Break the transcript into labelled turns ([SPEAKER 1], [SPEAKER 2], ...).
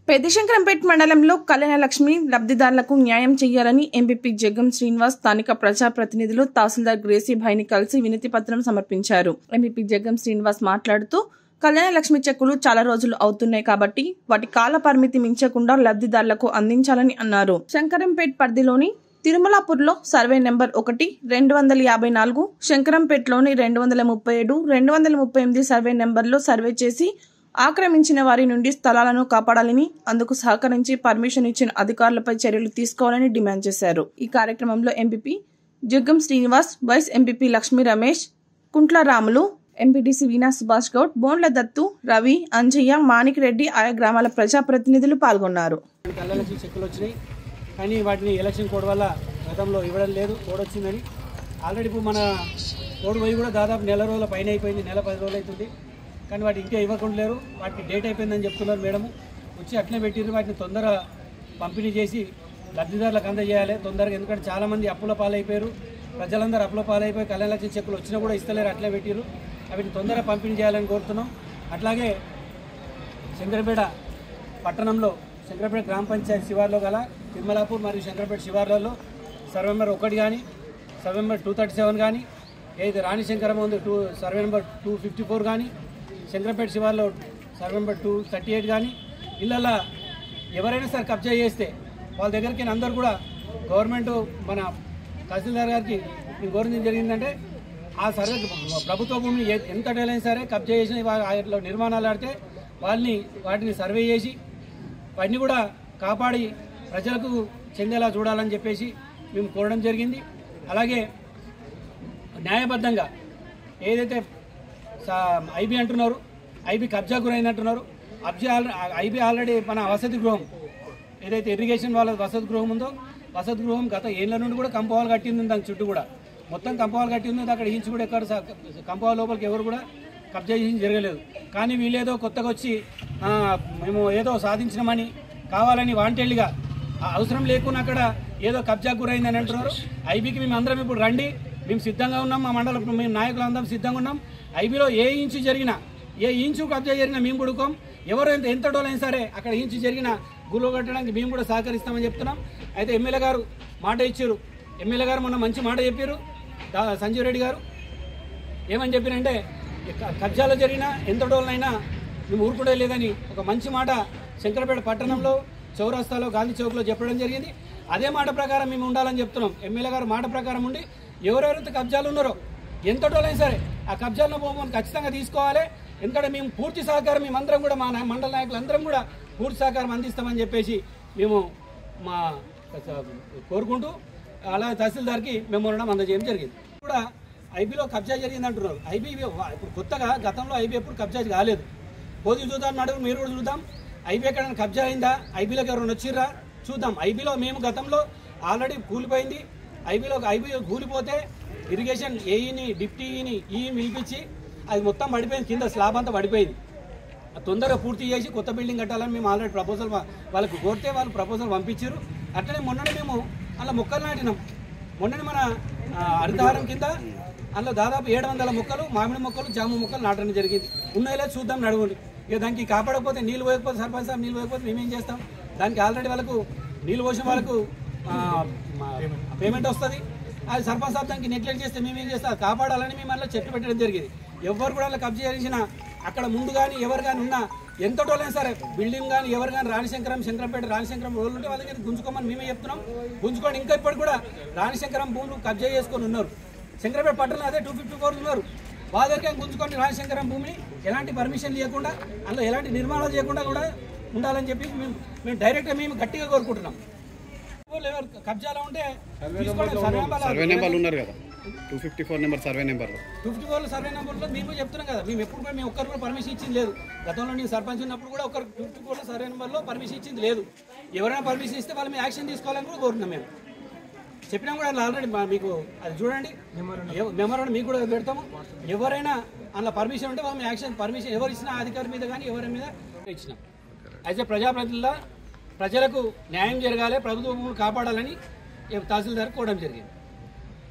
[SPEAKER 1] పెద్దశంకరంపేట మండలంలో కళ్యాణలక్ష్మి లబ్ధిదారులకు న్యాయం చేయాలని ఎంపీపీ జగ్గం శ్రీనివాస్ స్థానిక ప్రజాప్రతినిధులు తహసీల్దార్ గ్రేసీభాయ్ని కలిసి వినతి పత్రం సమర్పించారు. ఎంపీపీ జగ్గం శ్రీనివాస్ మాట్లాడుతూ కళ్యాణలక్ష్మి చెక్కులు చాలా రోజులు అవుతున్నాయి కాబట్టి వాటి కాల పరిమితి మించకుండా లబ్ధిదారులకు అందించాలని అన్నారు. శంకరంపేట పరిధిలోని తిరుమలాపూర్లో సర్వే నెంబర్ 1 254, శంకరంపేటలోని 237, 238 సర్వే నెంబర్లో సర్వే చేసి ఆక్రమించిన వారి నుండి స్థలాలను కాపాడాలని, అందుకు సహకరించి పర్మిషన్ ఇచ్చిన అధికారులపై చర్యలు తీసుకోవాలని డిమాండ్ చేశారు. ఈ కార్యక్రమంలో MPP Jaggam Srinivas, vice MPP Lakshmi Ramesh, Kuntla Ramulu, MPTC వీణా సుభాష్ గౌడ్, బోండ్ల దత్తు, రవి, అంజయ్య, మాణిక్ రెడ్డి ఆయా గ్రామాల ప్రజాప్రతినిధులు పాల్గొన్నారు.
[SPEAKER 2] కానీ వాటిని ఎలక్షన్ కోడ్ వల్ల గతంలో ఇవ్వడం లేదు, కోడ్ వచ్చిందని. ఆల్రెడీ ఇప్పుడు మన కోడ్ పోయి కూడా దాదాపు నెల రోజుల పైన అయిపోయింది, నెల 10 రోజులు అవుతుంది. కానీ వాటి ఇంకా ఇవ్వకుండా లేరు, వాటికి డేట్ అయిపోయిందని చెప్తున్నారు మేడము. వచ్చి అట్లే పెట్టిర్రు, వాటిని తొందరగా పంపిణీ చేసి లబ్ధిదారులకు అందజేయాలి తొందరగా. ఎందుకంటే చాలామంది అప్పుల పాలైపోయారు, ప్రజలందరూ అప్పుల పాలైపోయి కళ్యాణలక్ష్మి చెక్కులు వచ్చినా కూడా ఇస్తలేరు, అట్లే పెట్టిర్రు. వాటిని తొందరగా పంపిణీ చేయాలని కోరుతున్నాం. అట్లాగే శంకరపేట పట్టణంలో శంకరపేట గ్రామ పంచాయతీ శివార్లో గల తిరుమలాపూర్ మరియు శంకరపేట శివార్లలో సర్వే నెంబర్ 1 కానీ, సర్వే నెంబర్ 237 కానీ, ఏదైతే రాణిశంకరం ఉంది సర్వే నెంబర్ 254 కానీ, శంకరపేట శివార్లో సర్వే నెంబర్ 238 కానీ, ఇళ్ళల్లో ఎవరైనా సరే కబ్జా చేస్తే వాళ్ళ దగ్గరికి అందరూ కూడా గవర్నమెంట్ మన తహసీల్దార్ గారికి గౌరవించడం జరిగిందంటే ఆ సర్వే ప్రభుత్వ భూమిని ఎంత డైలైనా సరే కబ్జా చేసిన వాటిలో నిర్మాణాలు ఆడితే వాటిని సర్వే చేసి వాటిని కూడా కాపాడి ప్రజలకు చెందేలా చూడాలని చెప్పేసి మేము కోరడం జరిగింది. అలాగే న్యాయబద్ధంగా ఏదైతే ఐబీ అంటున్నారు, ఐబీ కబ్జా గురైందంటున్నారు. ఐబీ ఆల్రెడీ మన వసతి గృహం ఏదైతే ఇరిగేషన్ వాళ్ళ వసతి గృహం ఉందో, వసతి గృహం గత ఏళ్ళ నుండి కూడా కంపౌండ్ కట్టింది, దాని చుట్టూ కూడా మొత్తం కంపౌండ్ కట్టింది. అక్కడ ఇంచు కూడా ఎక్కడ కంపౌండ్ లోపలికి ఎవరు కూడా కబ్జా చేసి జరగలేదు. కానీ వీళ్ళేదో కొత్తగా వచ్చి మేము ఏదో సాధించినామని కావాలని వాంటెడ్గా అవసరం లేకుండా అక్కడ ఏదో కబ్జా గురైందని అంటున్నారు. ఐబీకి మేము అందరం ఇప్పుడు రండి, మేము సిద్ధంగా ఉన్నాం, మా మండలం మేము నాయకులు అందరం సిద్ధంగా ఉన్నాం. ఐబీలో ఏ ఇంచు జరిగినా, ఏ ఇంచు కబ్జా జరిగినా మేము కొడుకోం. ఎవరు ఎంత డోలైనా సరే అక్కడ ఇంచు జరిగినా గురువు కట్టడానికి మేము కూడా సహకరిస్తామని చెప్తున్నాం. అయితే ఎమ్మెల్యే గారు మాట ఇచ్చారు. ఎమ్మెల్యే గారు మొన్న మంచి మాట చెప్పారు. సంజీవ్ రెడ్డి గారు ఏమని చెప్పారంటే కబ్జాలో జరిగినా ఎంత డోలనైనా మేము ఊరుకునే లేదని ఒక మంచి మాట శంకరపేట పట్టణంలో చౌరస్తాలో గాంధీ చౌక్లో చెప్పడం జరిగింది. అదే మాట ప్రకారం మేము ఉండాలని చెప్తున్నాం. ఎమ్మెల్యే గారు మాట ప్రకారం ఉండి ఎవరెవరైతే కబ్జాలు ఉన్నారో ఎంత డోలైనా సరే ఆ కబ్జాలను భూములను ఖచ్చితంగా తీసుకోవాలి. ఎందుకంటే మేము పూర్తి సహకారం మేమందరం కూడా మా మండల నాయకులందరం కూడా పూర్తి సహకారం అందిస్తామని చెప్పేసి మేము కోరుకుంటూ అలాగే తహసీల్దార్కి మెమోరాండం అందజేయడం జరిగింది. కూడా ఐబీలో కబ్జా జరిగింది అంటున్నారు. ఐబీ ఇప్పుడు కొత్తగా గతంలో ఐబీ ఎప్పుడు కబ్జా కాలేదు. పోటీ చూద్దాం అడుగు, మీరు కూడా చూద్దాం. ఐబీ ఎక్కడైనా కబ్జా అయిందా, ఐబీలోకి ఎవరైనా వచ్చిర్రా చూద్దాం. ఐబీలో మేము గతంలో ఆల్రెడీ కూలిపోయింది. ఐబీ కూలిపోతే ఇరిగేషన్ ఏఈని డిప్టీని పిలిపించి అది మొత్తం పడిపోయింది, కింద స్లాబ్ అంతా పడిపోయింది. తొందరగా పూర్తి చేసి కొత్త బిల్డింగ్ కట్టాలని మేము ఆల్రెడీ ప్రపోజల్ వాళ్ళకు కోరితే వాళ్ళు ప్రపోజల్ పంపించారు. అట్లనే మొన్ననే మేము అలా మొక్కలు నాటినాం. మొన్ననే మన హరితహారం కింద అందులో దాదాపు 700 మొక్కలు, మామిడి మొక్కలు, జామ మొక్కలు నాటడం జరిగింది. ఉన్నాయిలే చూద్దాం నడుగుండి. ఇక దానికి కాపాడకపోతే నీళ్ళు పోయకపోతే సర్పంచ్ సార్ నీళ్ళు పోయకపోతే మేమేం చేస్తాం? దానికి ఆల్రెడీ వాళ్ళకు నీళ్ళు పోసిన వాళ్ళకు పేమెంట్ వస్తుంది. అది సర్పంచ్ సార్ దానికి నెగ్లెక్ట్ చేస్తే మేమేం చేస్తాం? అది కాపాడాలని మేము అలా చెట్టు పెట్టడం జరిగింది. ఎవరు కూడా అలా కబ్జా చేసినా అక్కడ ముందు కానీ ఎవరు కానీ ఉన్నా ఎంత టోలైనా సరే బిల్డింగ్ కానీ ఎవరు కానీ శంకరంపేట రాణిశంకరం రోజులు ఉంటే వాళ్ళ దగ్గర గుంజుకోమని మేమే చెప్తున్నాం. గుంజుకోండి. ఇంకా ఇప్పుడు కూడా రాణిశంకరం భూములు కబ్జా చేసుకొని ఉన్నారు. శంకరపేట పట్టణంలో అదే 254 ఉన్నారు. వాళ్ళ దగ్గర గుంజుకొని రాణిశంకరం భూమిని ఎలాంటి పర్మిషన్ లేకుండా అందులో ఎలాంటి నిర్మాణాలు చేయకుండా కూడా ఉండాలని చెప్పి మేము డైరెక్ట్గా మేము గట్టిగా కోరుకుంటున్నాం. కబ్జాలో ఉంటే
[SPEAKER 3] సర్వే నెంబర్లు ఉన్నారు కదా, 254 నెంబర్ సర్వే నెంబర్లో
[SPEAKER 2] 254 సర్వే నెంబర్లో మేము చెప్తున్నాం కదా, మేము ఎప్పుడు కూడా మేము ఒక్కరు కూడా పర్మిషన్ ఇచ్చింది లేదు. గతంలో నేను సర్పంచ్ ఉన్నప్పుడు కూడా ఒకరు 254 సర్వే నెంబర్లో పర్మిషన్ ఇచ్చింది లేదు. ఎవరైనా పర్మిషన్ ఇస్తే వాళ్ళ మీద యాక్షన్ తీసుకోవాలని కూడా కోరుతున్నాం. మేము చెప్పినా కూడా ఆల్రెడీ మీకు అది చూడండి, మెమోరాండం మీకు కూడా పెడతాము. ఎవరైనా అందులో పర్మిషన్ ఉంటే వాళ్ళ యాక్షన్ పర్మిషన్ ఎవరు ఇచ్చినా అధికారి మీద కానీ ఎవరి మీద ఇచ్చినాం. అయితే ప్రజాప్రతినిధుల ప్రజలకు న్యాయం జరగాలి, ప్రభుత్వ భూములు కాపాడాలని తహసీల్దార్ కోవడం జరిగింది.